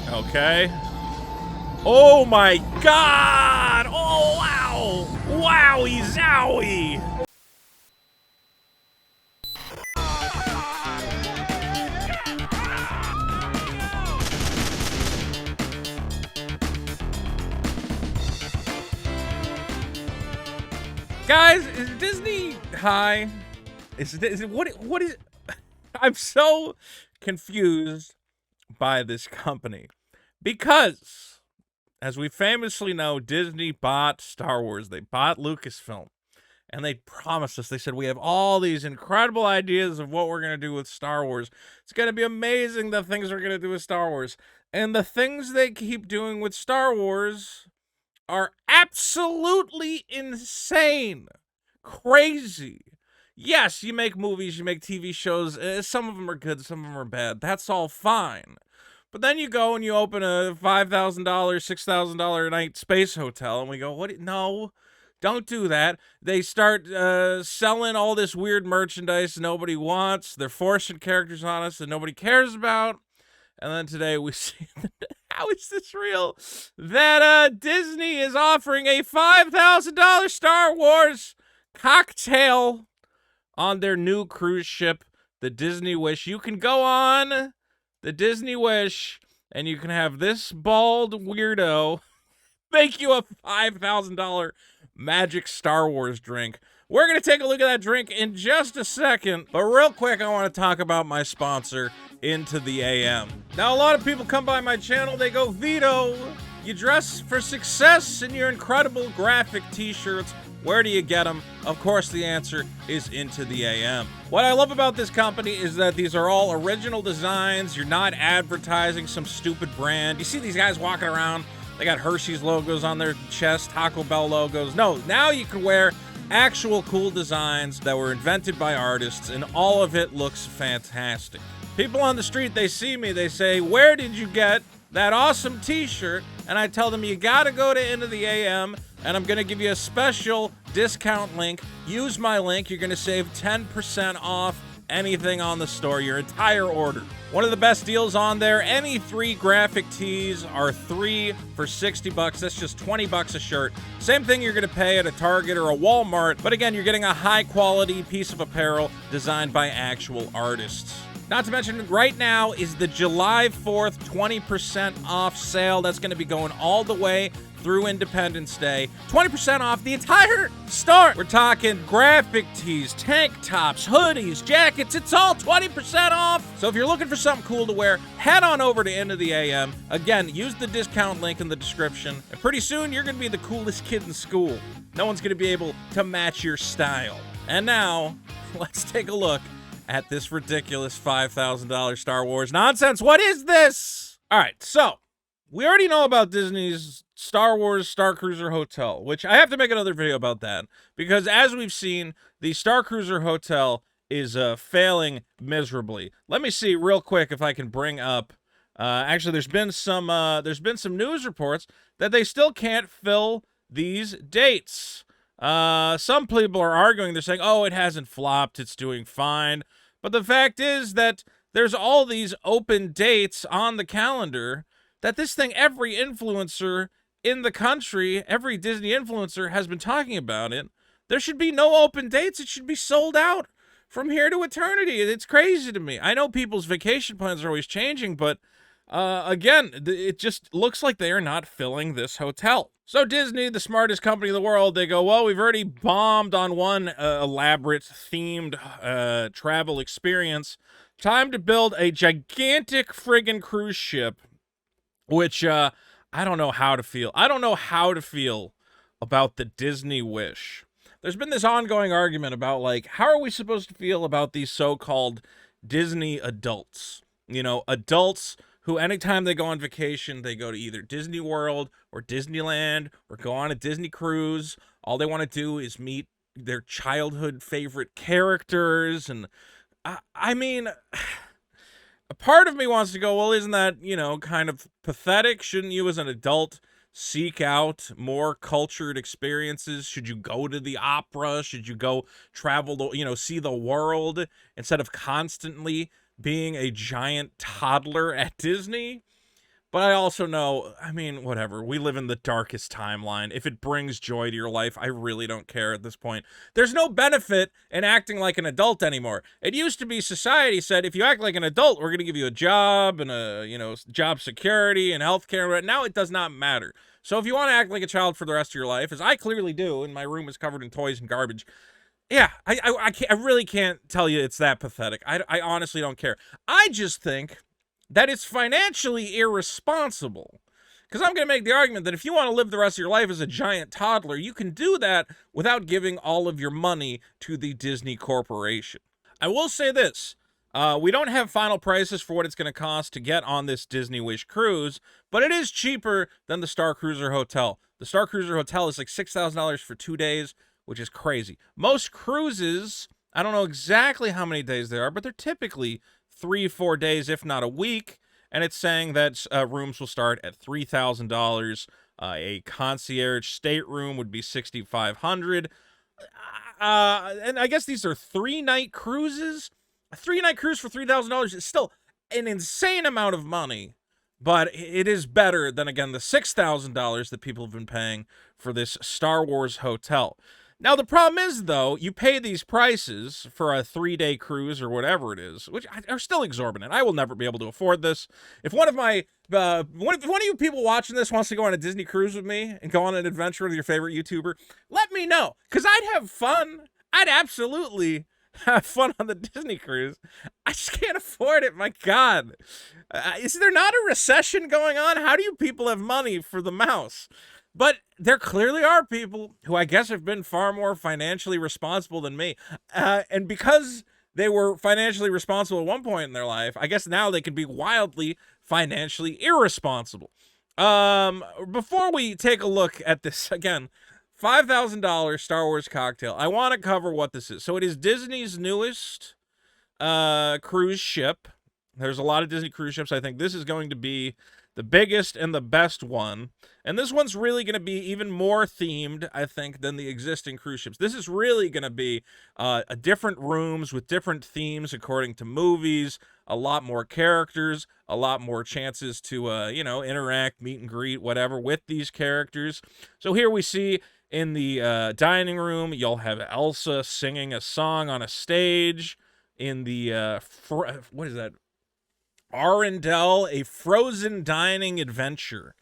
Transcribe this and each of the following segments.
Okay. Oh my god! Oh wow! Wowie zowie! Guys, is Disney high? Is it what is I'm so confused by this company because, as we famously know, Disney bought Star Wars. They bought Lucasfilm, and they promised us. They said, we have all these incredible ideas of what we're going to do with Star Wars. It's going to be amazing, the things we're going to do with Star Wars. And the things they keep doing with Star Wars are absolutely insane. Crazy. Yes, you make movies, you make TV shows. Some of them are good, some of them are bad. That's all fine. But then you go and you open a $5,000, $6,000 a night space hotel, and we go, what? No, don't do that. They start selling all this weird merchandise nobody wants. They're forcing characters on us that nobody cares about. And then today we see, how is this real? That Disney is offering a $5,000 Star Wars cocktail on their new cruise ship, the Disney Wish. You can go on the Disney Wish, and you can have this bald weirdo make you a $5,000 magic Star Wars drink. We're going to take a look at that drink in just a second, but real quick, I want to talk about my sponsor, Into the AM. Now, a lot of people come by my channel, they go, Vito, you dress for success in your incredible graphic t-shirts. Where do you get them? Of course, the answer is Into the AM. What I love about this company is that these are all original designs. You're not advertising some stupid brand. You see these guys walking around, they got Hershey's logos on their chest, Taco Bell logos. No, now you can wear actual cool designs that were invented by artists, and all of it looks fantastic. People on the street, they see me, they say, where did you get that awesome t-shirt? And I tell them, you gotta go to Into the AM, and I'm gonna give you a special discount link. Use my link, you're gonna save 10% off anything on the store, your entire order. One of the best deals on there, any 3 graphic tees are 3 for 60 bucks. That's just 20 bucks a shirt. Same thing you're gonna pay at a Target or a Walmart, but again, you're getting a high quality piece of apparel designed by actual artists. Not to mention, right now is the July 4th 20% off sale. That's going to be going all the way through Independence Day. 20% off the entire store. We're talking graphic tees, tank tops, hoodies, jackets. It's all 20% off. So if you're looking for something cool to wear, head on over to Into the AM. Again, use the discount link in the description. And pretty soon, you're going to be the coolest kid in school. No one's going to be able to match your style. And now, let's take a look at this ridiculous $5,000 Star Wars nonsense. What is this? All right, so we already know about Disney's Star Wars Starcruiser Hotel, which I have to make another video about that, because as we've seen, the Starcruiser Hotel is failing miserably. Let me see real quick if I can bring up. Actually, there's been some news reports that they still can't fill these dates. Some people are arguing, they're saying, oh, it hasn't flopped, it's doing fine. But the fact is that there's all these open dates on the calendar that this thing, every influencer in the country, every Disney influencer has been talking about it. There should be no open dates. It should be sold out from here to eternity. It's crazy to me. I know people's vacation plans are always changing, but again, it just looks like they are not filling this hotel. So Disney, the smartest company in the world, they go, well, we've already bombed on one elaborate themed travel experience. Time to build a gigantic friggin' cruise ship, which I don't know how to feel. I don't know how to feel about the Disney Wish. There's been this ongoing argument about, like, how are we supposed to feel about these so-called Disney adults? You know, adults who anytime they go on vacation, they go to either Disney World or Disneyland or go on a Disney cruise. All they want to do is meet their childhood favorite characters. And I mean, a part of me wants to go, well, isn't that, you know, kind of pathetic? Shouldn't you as an adult seek out more cultured experiences? Should you go to the opera? Should you go travel, to, you know, see the world instead of constantly being a giant toddler at Disney? But I also know, I mean, whatever. We live in the darkest timeline. If it brings joy to your life, I really don't care at this point. There's no benefit in acting like an adult anymore. It used to be society said, if you act like an adult, we're going to give you a job and job security and healthcare. But now it does not matter. So if you want to act like a child for the rest of your life, as I clearly do, and my room is covered in toys and garbage, yeah, I really can't tell you it's that pathetic. I honestly don't care. I just think that it's financially irresponsible. Because I'm going to make the argument that if you want to live the rest of your life as a giant toddler, you can do that without giving all of your money to the Disney Corporation. I will say this. We don't have final prices for what it's going to cost to get on this Disney Wish cruise, but it is cheaper than the Starcruiser Hotel. The Starcruiser Hotel is like $6,000 for 2 days, which is crazy. Most cruises, I don't know exactly how many days they are, but they're typically 3-4 days, if not a week, and it's saying that rooms will start at $3,000. A concierge stateroom would be $6,500. And I guess these are 3-night cruises. A 3-night cruise for $3,000 is still an insane amount of money, but it is better than, again, the $6,000 that people have been paying for this Star Wars hotel. Now, the problem is, though, you pay these prices for a 3-day cruise or whatever it is, which are still exorbitant. I will never be able to afford this. If one of you people watching this wants to go on a Disney cruise with me and go on an adventure with your favorite YouTuber, let me know, because I'd have fun. I'd absolutely have fun on the Disney cruise. I just can't afford it. My God. Is there not a recession going on? How do you people have money for the mouse? But there clearly are people who I guess have been far more financially responsible than me. And because they were financially responsible at one point in their life, I guess now they can be wildly financially irresponsible. Before we take a look at this, again, $5,000 Star Wars cocktail, I want to cover what this is. So it is Disney's newest cruise ship. There's a lot of Disney cruise ships. I think this is going to be the biggest and the best one. And this one's really going to be even more themed, I think, than the existing cruise ships. This is really going to be different rooms with different themes according to movies, a lot more characters, a lot more chances to, interact, meet and greet, whatever, with these characters. So here we see in the dining room, you'll have Elsa singing a song on a stage. In the, what is that? Arendelle, a frozen dining adventure.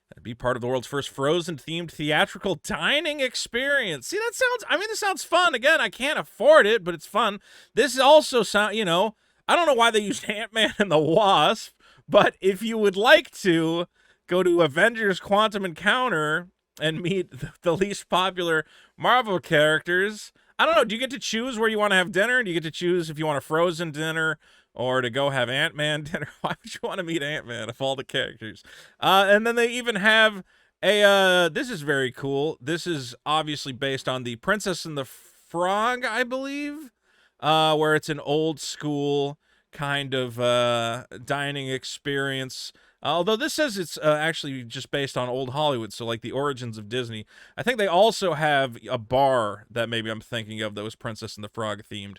That'd be part of the world's first Frozen-themed theatrical dining experience. See, this sounds fun. Again, I can't afford it, but it's fun. This also sounds, I don't know why they used Ant-Man and the Wasp, but if you would like to go to Avengers Quantum Encounter and meet the least popular Marvel characters, I don't know, do you get to choose where you want to have dinner? Do you get to choose if you want a Frozen dinner or to go have Ant-Man dinner? Why would you want to meet Ant-Man of all the characters? And then they even have this is very cool. This is obviously based on the Princess and the Frog, I believe, where it's an old school kind of dining experience. Although this says it's actually just based on old Hollywood, so like the origins of Disney. I think they also have a bar that maybe I'm thinking of that was Princess and the Frog themed.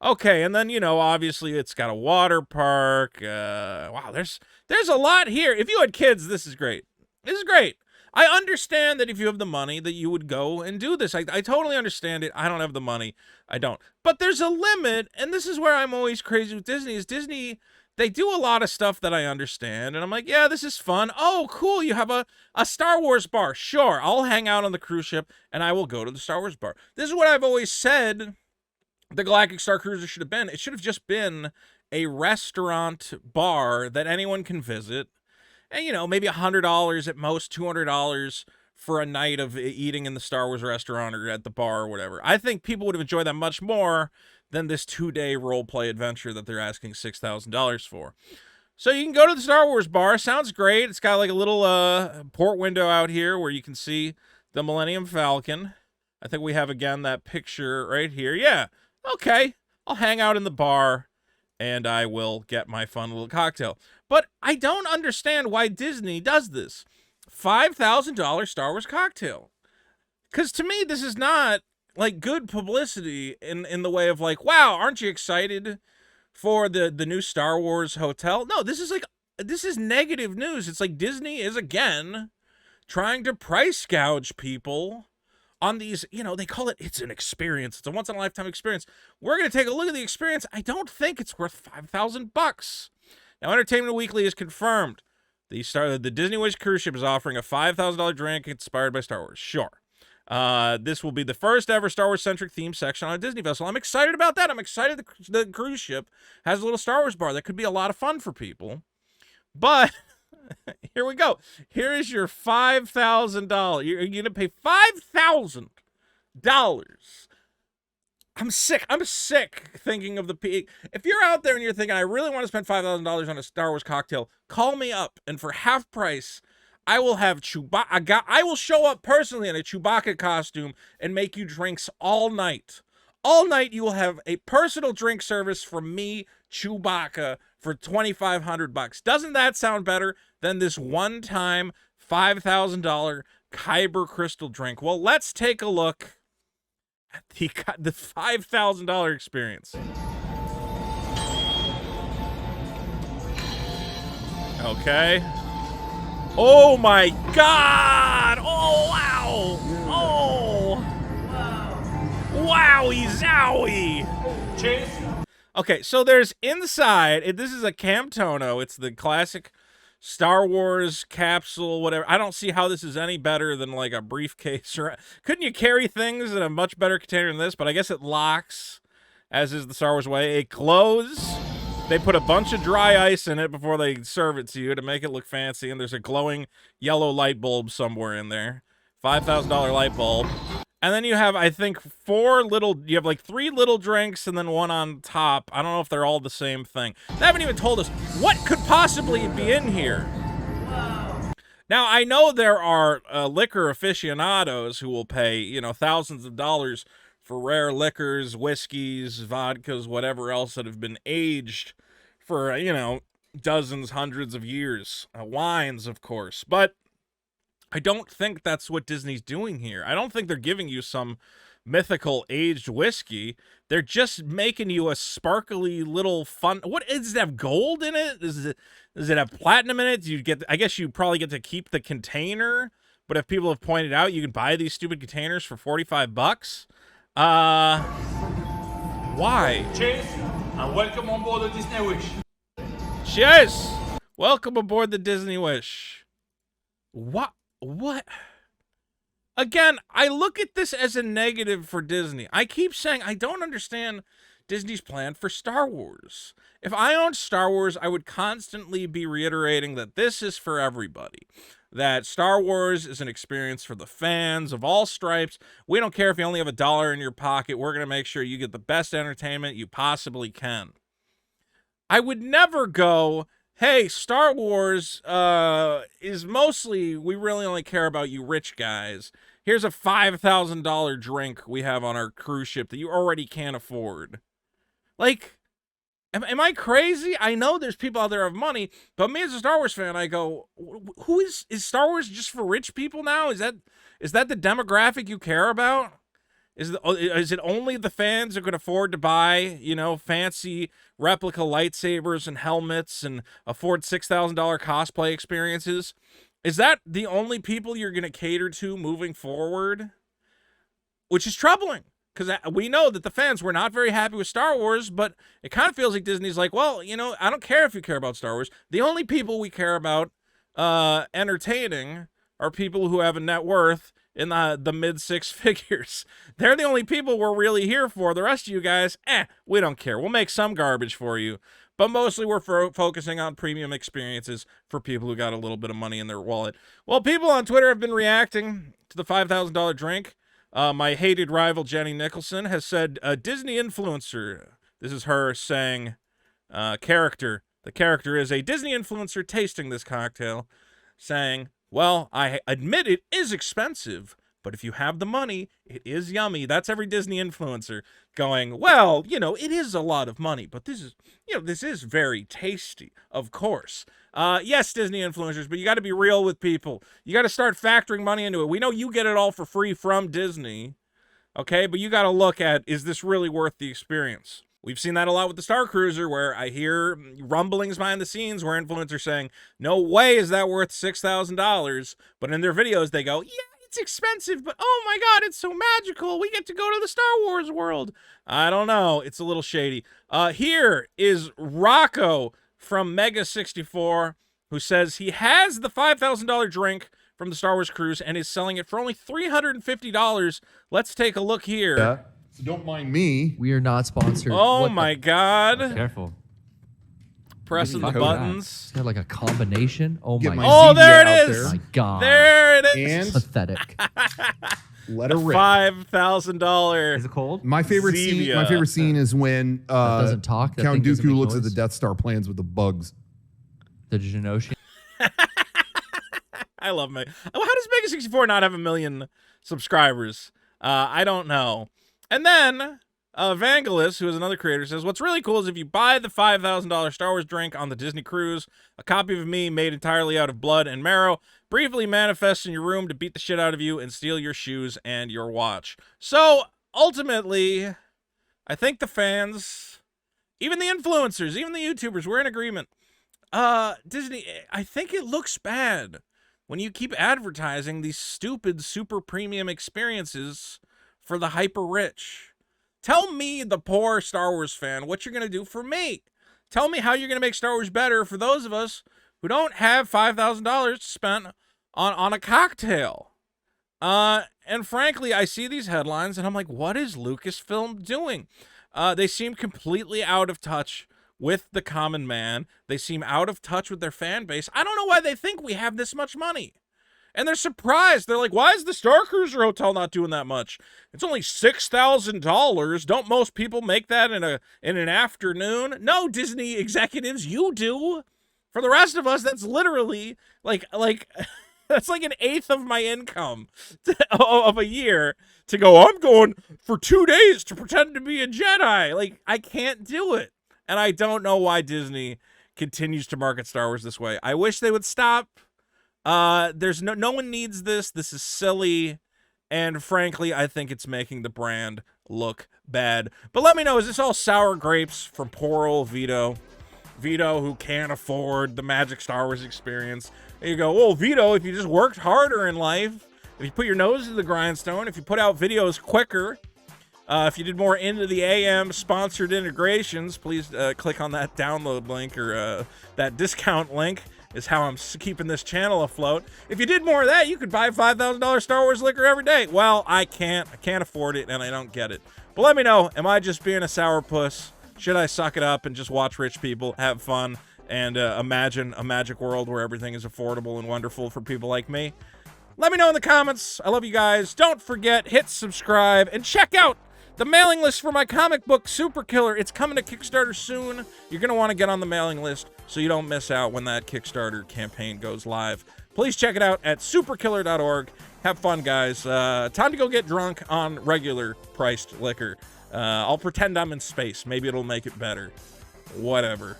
Okay, and then, obviously it's got a water park. Wow, there's a lot here. If you had kids, this is great. This is great. I understand that if you have the money that you would go and do this. I totally understand it. I don't have the money. I don't. But there's a limit, and this is where I'm always crazy with Disney, is Disney, they do a lot of stuff that I understand, and I'm like, yeah, this is fun. Oh, cool, you have a Star Wars bar. Sure, I'll hang out on the cruise ship, and I will go to the Star Wars bar. This is what I've always said the Galactic Starcruiser should have been. It should have just been a restaurant bar that anyone can visit. And, maybe $100 at most, $200 for a night of eating in the Star Wars restaurant or at the bar or whatever. I think people would have enjoyed that much more than this 2-day role-play adventure that they're asking $6,000 for. So you can go to the Star Wars bar. Sounds great. It's got like a little port window out here where you can see the Millennium Falcon. I think we have, again, that picture right here. Yeah. Okay, I'll hang out in the bar, and I will get my fun little cocktail. But I don't understand why Disney does this. $5,000 Star Wars cocktail. Because to me, this is not, like, good publicity in the way of, like, wow, aren't you excited for the new Star Wars hotel? No, this is, like, this is negative news. It's like Disney is again trying to price gouge people on these, they call it's an experience. It's a once in a lifetime experience. We're going to take a look at the experience. I don't think it's worth $5,000. Now, Entertainment Weekly is confirmed. The Disney Wish cruise ship is offering a $5,000 drink inspired by Star Wars. Sure. This will be the first ever Star Wars centric theme section on a Disney vessel. I'm excited about that. I'm excited the cruise ship has a little Star Wars bar. That could be a lot of fun for people. But here we go. Here is your $5,000. You're going to pay $5,000. I'm sick. I'm sick thinking of if you're out there and you're thinking, I really want to spend $5,000 on a Star Wars cocktail, call me up. And for half price, I will have Chewbacca. I will show up personally in a Chewbacca costume and make you drinks all night. All night you will have a personal drink service from me, Chewbacca, for $2,500. Doesn't that sound better than this one-time $5,000 Kyber crystal drink? Well, let's take a look at the $5,000 experience. Okay. Oh my God! Oh wow! Oh! Wowie zowie! Cheers. Okay, so there's inside. This is a Camtono. It's the classic Star Wars capsule, whatever. I don't see how this is any better than like a briefcase. Or couldn't you carry things in a much better container than this? But I guess it locks, as is the Star Wars way. It closes. They put a bunch of dry ice in it before they serve it to you to make it look fancy. And there's a glowing yellow light bulb somewhere in there. $5,000 light bulb. And then you have, I think, you have like 3 little drinks and then one on top. I don't know if they're all the same thing. They haven't even told us what could possibly be in here. Now, I know there are liquor aficionados who will pay, thousands of dollars for rare liquors, whiskeys, vodkas, whatever else that have been aged for, dozens, hundreds of years. Wines, of course. But I don't think that's what Disney's doing here. I don't think they're giving you some mythical aged whiskey. They're just making you a sparkly little fun. What does it have? Gold in it? Does it have platinum in it? I guess you probably get to keep the container. But if people have pointed out, you can buy these stupid containers for $45. Why? Cheers, and welcome on board the Disney Wish. Cheers! Welcome aboard the Disney Wish. What? Again, I look at this as a negative for Disney. I keep saying I don't understand Disney's plan for Star Wars. If I owned Star Wars, I would constantly be reiterating that this is for everybody. That Star Wars is an experience for the fans of all stripes. We don't care if you only have $1 in your pocket. We're going to make sure you get the best entertainment you possibly can. I would never go, hey, Star Wars is mostly, we really only care about you rich guys. Here's a $5,000 drink we have on our cruise ship that you already can't afford. Like, am I crazy? I know there's people out there who have money, but me as a Star Wars fan, I go, who is Star Wars just for rich people now? Is that the demographic you care about? Is it only the fans who can afford to buy, fancy replica lightsabers and helmets and afford $6,000 cosplay experiences? Is that the only people you're going to cater to moving forward? Which is troubling, because we know that the fans were not very happy with Star Wars, but it kind of feels like Disney's like, well, I don't care if you care about Star Wars. The only people we care about entertaining are people who have a net worth in the mid 6 figures. They're the only people we're really here for. The rest of you guys, we don't care. We'll make some garbage for you. But mostly we're focusing on premium experiences for people who got a little bit of money in their wallet. Well, people on Twitter have been reacting to the $5,000 drink. My hated rival, Jenny Nicholson, has said, Disney influencer. This is her saying, character. The character is a Disney influencer tasting this cocktail, saying, well, I admit it is expensive, but if you have the money, it is yummy. That's every Disney influencer going, well, it is a lot of money, but this is very tasty, of course. Yes, Disney influencers, but you got to be real with people. You got to start factoring money into it. We know you get it all for free from Disney, okay? But you got to look at, is this really worth the experience? We've seen that a lot with the Starcruiser, where I hear rumblings behind the scenes where influencers saying, no way is that worth $6,000. But in their videos, they go, yeah, it's expensive, but oh my God, it's so magical. We get to go to the Star Wars world. I don't know. It's a little shady. Here is Rocco from Mega64, who says he has the $5,000 drink from the Star Wars cruise and is selling it for only $350. Let's take a look here. Yeah. So don't mind me. We are not sponsored. Oh my God. Careful. Pressing the Look at buttons. It's got like a combination. Oh Get my, my Oh, Zevia there it out is. there. my God. There it is. And Pathetic. let her rip. $5,000. Is it cold? My favorite scene. My Zevia. favorite scene is when doesn't talk. That Count thing doesn't Dooku make looks at noise. the Death Star plans with the bugs. The Genosha. I love Mega. How does Mega 64 not have 1 million subscribers? I don't know. And then Vangelis, who is another creator, says, what's really cool is if you buy the $5,000 Star Wars drink on the Disney cruise, a copy of me made entirely out of blood and marrow briefly manifests in your room to beat the shit out of you and steal your shoes and your watch. So ultimately, I think the fans, even the influencers, even the YouTubers, we're in agreement. Disney, I think it looks bad when you keep advertising these stupid super premium experiences for the hyper rich. Tell me, the poor Star Wars fan, what you're going to do for me. Tell me how you're going to make Star Wars better for those of us who don't have $5,000 to spend on a cocktail. And frankly, I see these headlines and I'm like, what is Lucasfilm doing? They seem completely out of touch with the common man. They seem out of touch with their fan base. I don't know why they think we have this much money. And they're surprised. They're like, why is the Starcruiser Hotel not doing that much? It's only $6,000. Don't most people make that in an afternoon? No, Disney executives, you do. For the rest of us, that's literally like that's like 1/8 of my income of a year to go, I'm going for 2 days to pretend to be a Jedi. Like, I can't do it. And I don't know why Disney continues to market Star Wars this way. I wish they would stop. There's no one needs this. This is silly. And frankly, I think it's making the brand look bad. But let me know, is this all sour grapes from poor old Vito? Vito, who can't afford the Magic Star Wars experience. And you go, well, Vito, if you just worked harder in life, if you put your nose to the grindstone, if you put out videos quicker, if you did more Into the AM sponsored integrations, please click on that download link or that discount link is how I'm keeping this channel afloat. If you did more of that, you could buy $5,000 Star Wars liquor every day. Well, I can't afford it, and I don't get it. But let me know, am I just being a sourpuss? Should I suck it up and just watch rich people have fun and imagine a magic world where everything is affordable and wonderful for people like me? Let me know in the comments. I love you guys. Don't forget, hit subscribe and check out the mailing list for my comic book, Super Killer. It's coming to Kickstarter soon. You're going to want to get on the mailing list so you don't miss out when that Kickstarter campaign goes live. Please check it out at superkiller.org. Have fun, guys. Time to go get drunk on regular priced liquor. I'll pretend I'm in space. Maybe it'll make it better. Whatever.